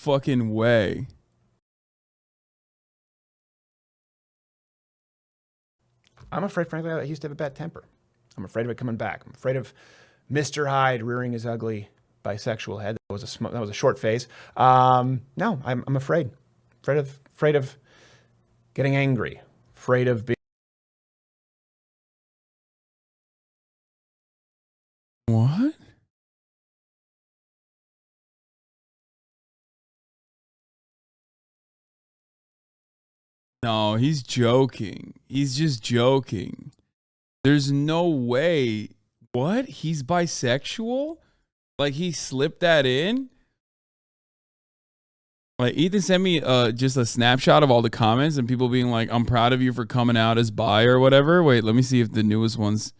fucking way. I'm afraid, frankly, I used to have a bad temper. I'm afraid of it coming back. I'm afraid of Mr. Hyde rearing his ugly bisexual head. That was a short phase. No, I'm afraid. Afraid of getting angry. Afraid of being. What? No, he's joking. He's just joking. There's no way. What? He's bisexual? Like he slipped that in? Like Ethan sent me just a snapshot of all the comments and people being like, I'm proud of you for coming out as bi or whatever. Wait, let me see if the newest ones.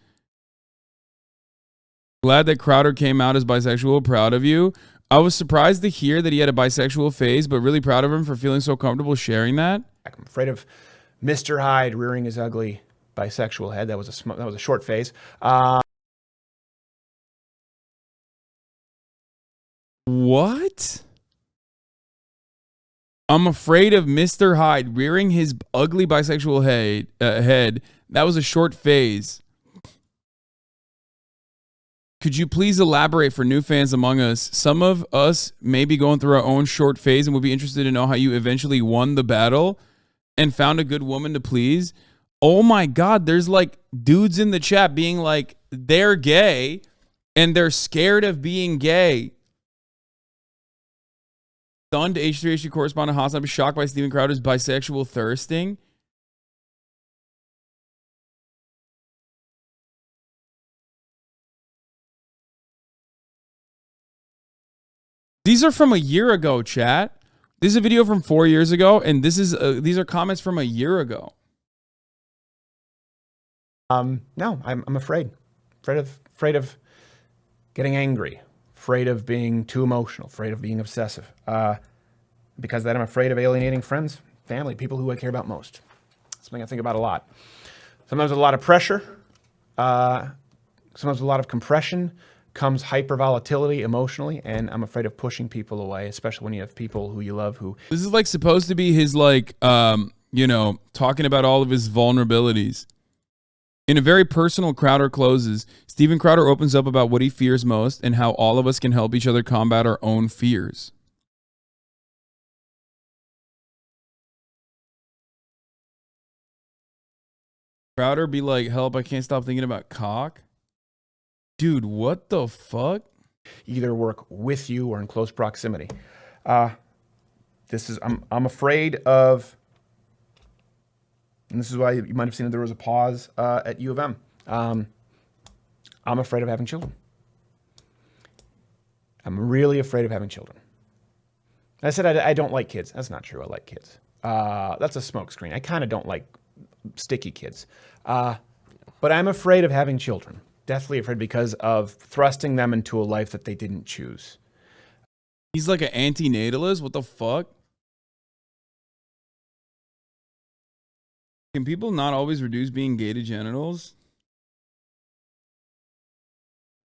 Glad that Crowder came out as bisexual. Proud of you. I was surprised to hear that he had a bisexual phase, but really proud of him for feeling so comfortable sharing that. I'm afraid of Mr. Hyde rearing his ugly bisexual head. That was a short phase. What? I'm afraid of Mr. Hyde rearing his ugly bisexual head. That was a short phase. Could you please elaborate for new fans among us? Some of us may be going through our own short phase and would be interested to know how you eventually won the battle and found a good woman to please. Oh my God, there's like dudes in the chat being like, they're gay and they're scared of being gay. Stunned H3H2 correspondent HasanAbi shocked by Steven Crowder's bisexual thirsting. These are from a year ago, chat. This is a video from 4 years ago, and these are comments from a year ago. No, I'm afraid of getting angry, afraid of being too emotional, afraid of being obsessive. Because of that, I'm afraid of alienating friends, family, people who I care about most. Something I think about a lot. Sometimes with a lot of pressure, sometimes with a lot of compression comes hypervolatility emotionally, and I'm afraid of pushing people away, especially when you have people who you love who. This is like supposed to be his like, talking about all of his vulnerabilities. In a very personal Crowder closes, Steven Crowder opens up about what he fears most and how all of us can help each other combat our own fears. Crowder be like, help, I can't stop thinking about cock. Dude, what the fuck? Either work with you or in close proximity. I'm afraid of, and this is why you might have seen that there was a pause at U of M. I'm afraid of having children. I'm really afraid of having children. I said I don't like kids. That's not true. I like kids. That's a smokescreen. I kind of don't like sticky kids. But I'm afraid of having children. Deathly afraid because of thrusting them into a life that they didn't choose. He's like an antinatalist? What the fuck? Can people not always reduce being gay to genitals?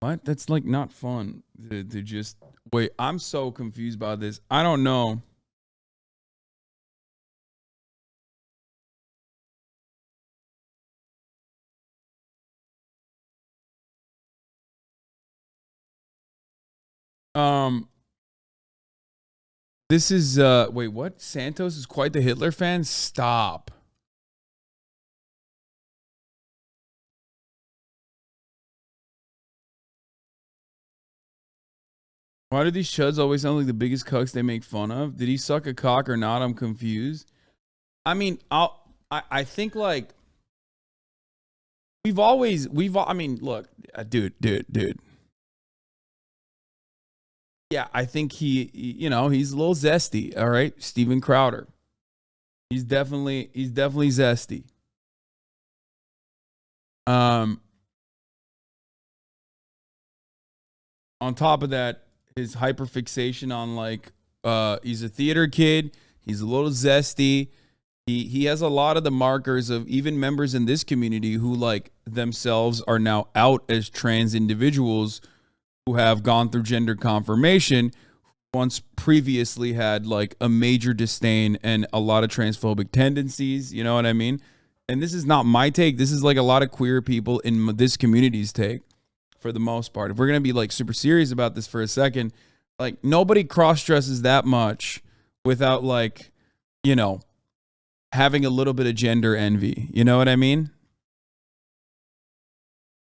What? That's like not fun to just... Wait, I'm so confused by this. I don't know. This is wait, what? Santos is quite the Hitler fan? Stop. Why do these chuds always sound like the biggest cucks they make fun of? Did he suck a cock or not? I'm confused. I mean, I think like I mean, look, dude. Yeah, I think he's a little zesty. All right, Steven Crowder. He's definitely zesty. On top of that, his hyperfixation on like he's a theater kid. He's a little zesty. He has a lot of the markers of even members in this community who like themselves are now out as trans individuals who have gone through gender confirmation, once previously had like a major disdain and a lot of transphobic tendencies. You know what I mean? And this is not my take. This is like a lot of queer people in this community's take for the most part. If we're going to be like super serious about this for a second, like nobody cross dresses that much without like, you know, having a little bit of gender envy. You know what I mean?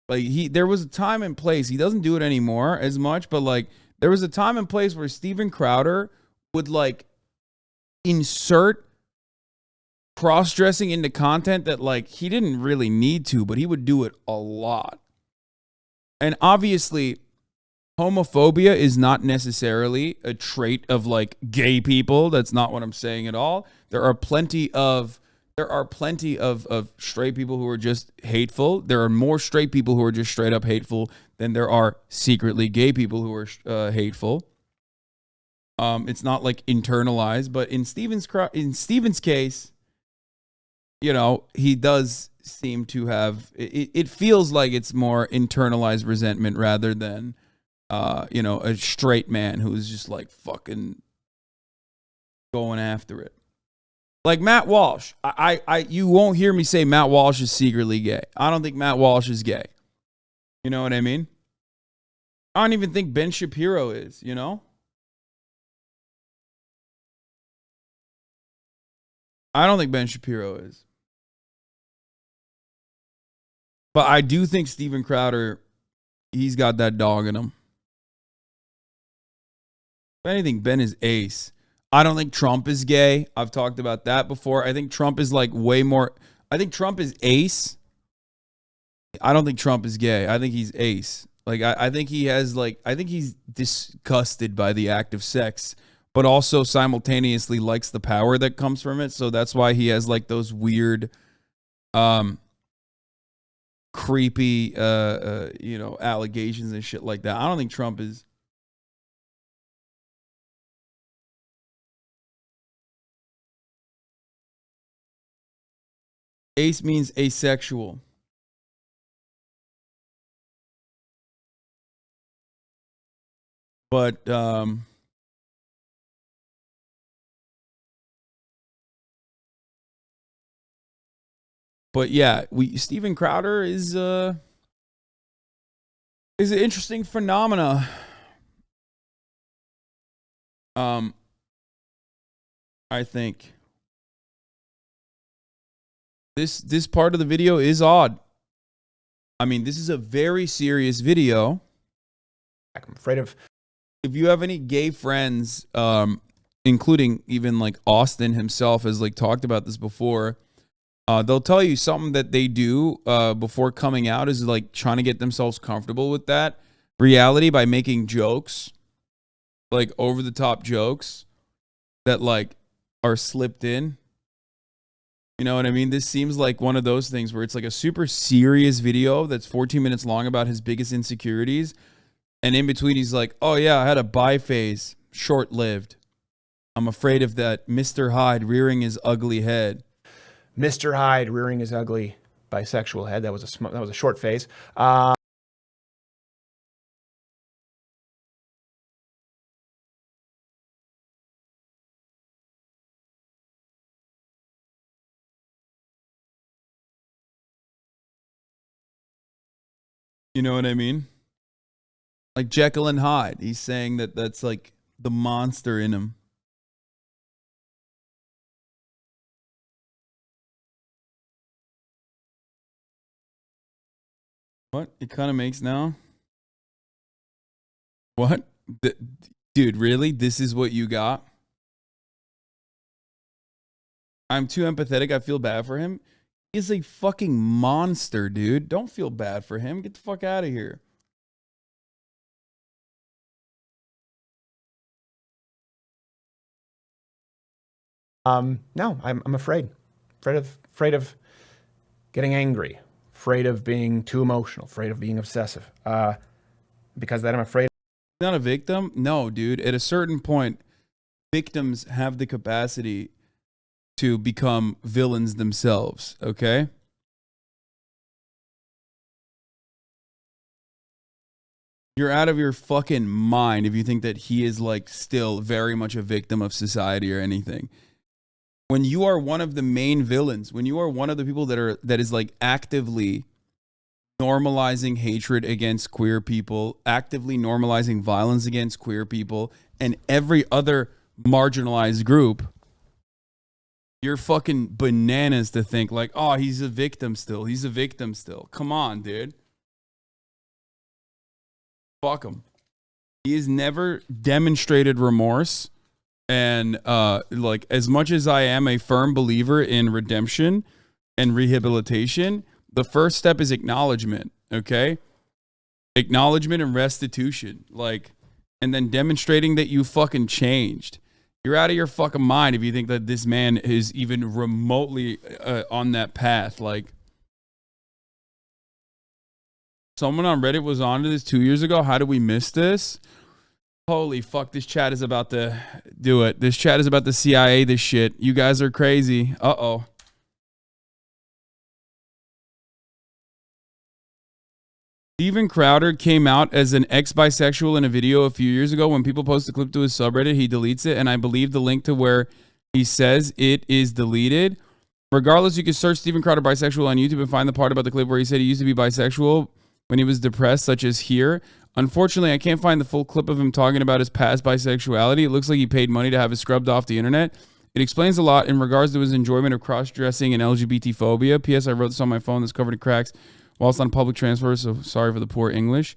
Like there was a time and place. He doesn't do it anymore as much, but like there was a time and place where Steven Crowder would like insert cross-dressing into content that like he didn't really need to, but he would do it a lot. And obviously, homophobia is not necessarily a trait of like gay people. That's not what I'm saying at all. There are plenty of straight people who are just hateful. There are more straight people who are just straight up hateful than there are secretly gay people who are hateful. It's not like internalized, but in Steven's case, you know, he does seem to have it feels like it's more internalized resentment rather than you know, a straight man who's just like fucking going after it. Like Matt Walsh. You won't hear me say Matt Walsh is secretly gay. I don't think Matt Walsh is gay. You know what I mean? I don't even think Ben Shapiro is, you know? I don't think Ben Shapiro is. But I do think Steven Crowder, he's got that dog in him. If anything, Ben is ace. I don't think Trump is gay. I've talked about that before. I think Trump is like way more. I think Trump is ace. I don't think Trump is gay. I think he's ace. Like, I think he has like, I think he's disgusted by the act of sex, but also simultaneously likes the power that comes from it. So that's why he has like those weird, creepy, you know, allegations and shit like that. I don't think Trump is. Ace means asexual. But yeah, Steven Crowder is an interesting phenomena. I think this part of the video is odd. I mean, this is a very serious video. I'm afraid of. If you have any gay friends, including even like Austin himself has like talked about this before, they'll tell you something that they do before coming out is like trying to get themselves comfortable with that reality by making jokes, like over the top jokes that like are slipped in. You know what I mean? This seems like one of those things where it's like a super serious video that's 14 minutes long about his biggest insecurities. And in between, he's like, oh yeah, I had a bi phase, short-lived. I'm afraid of that Mr. Hyde rearing his ugly head. Mr. Hyde rearing his ugly bisexual head. That was a short phase. You know what I mean? Like Jekyll and Hyde. He's saying that that's like the monster in him. What? It kind of makes now? What? Dude, really? This is what you got? I'm too empathetic. I feel bad for him. He's a fucking monster, dude. Don't feel bad for him. Get the fuck out of here. No, I'm afraid of getting angry, afraid of being too emotional, afraid of being obsessive. Because that I'm afraid. Not a victim? No, dude. At a certain point, victims have the capacity to become villains themselves, okay? You're out of your fucking mind if you think that he is like still very much a victim of society or anything. When you are one of the main villains, when you are one of the people that is like actively normalizing hatred against queer people, actively normalizing violence against queer people and every other marginalized group, you're fucking bananas to think like, oh, he's a victim still. He's a victim still. Come on, dude. Fuck him. He has never demonstrated remorse. And like, as much as I am a firm believer in redemption and rehabilitation, the first step is acknowledgement, okay? Acknowledgement and restitution. Like, and then demonstrating that you fucking changed. You're out of your fucking mind if you think that this man is even remotely on that path. Like, someone on Reddit was onto this 2 years ago. How did we miss this? Holy fuck, this chat is about to do it. This chat is about to CIA this shit. You guys are crazy. Uh-oh. Steven Crowder came out as an ex-bisexual in a video a few years ago. When people post a clip to his subreddit, he deletes it, and I believe the link to where he says it is deleted. Regardless, you can search Steven Crowder bisexual on YouTube and find the part about the clip where he said he used to be bisexual when he was depressed, such as here. Unfortunately, I can't find the full clip of him talking about his past bisexuality. It looks like he paid money to have it scrubbed off the internet. It explains a lot in regards to his enjoyment of cross-dressing and LGBT phobia. P.S. I wrote this on my phone that's covered in cracks whilst on public transfer, so sorry for the poor English.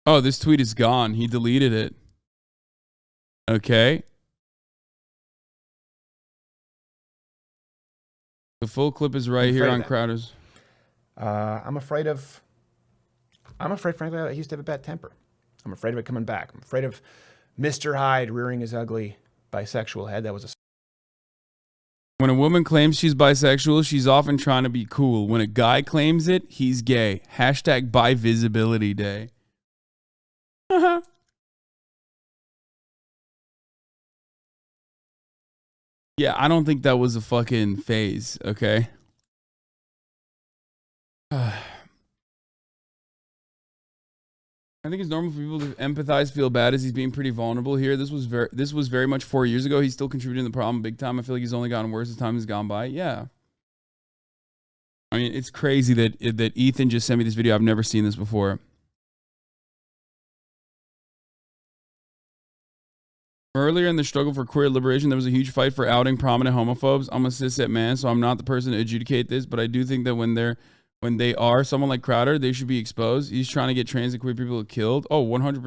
Oh, this tweet is gone. He deleted it. Okay. The full clip is right here on Crowder's. I'm afraid, frankly, he used to have a bad temper. I'm afraid of it coming back. I'm afraid of Mr. Hyde rearing his ugly bisexual head. That was a... When a woman claims she's bisexual, she's often trying to be cool. When a guy claims it, he's gay. Hashtag bi visibility day. Yeah, I don't think that was a fucking phase, okay? I think it's normal for people to empathize, feel bad as he's being pretty vulnerable here. This was very much 4 years ago. He's still contributing to the problem big time. I feel like he's only gotten worse as time has gone by. Yeah. I mean, it's crazy that Ethan just sent me this video. I've never seen this before. Earlier in the struggle for queer liberation, there was a huge fight for outing prominent homophobes. I'm a cishet man, so I'm not the person to adjudicate this, but I do think that when they are someone like Crowder, they should be exposed. He's trying to get trans and queer people killed. Oh, 100%.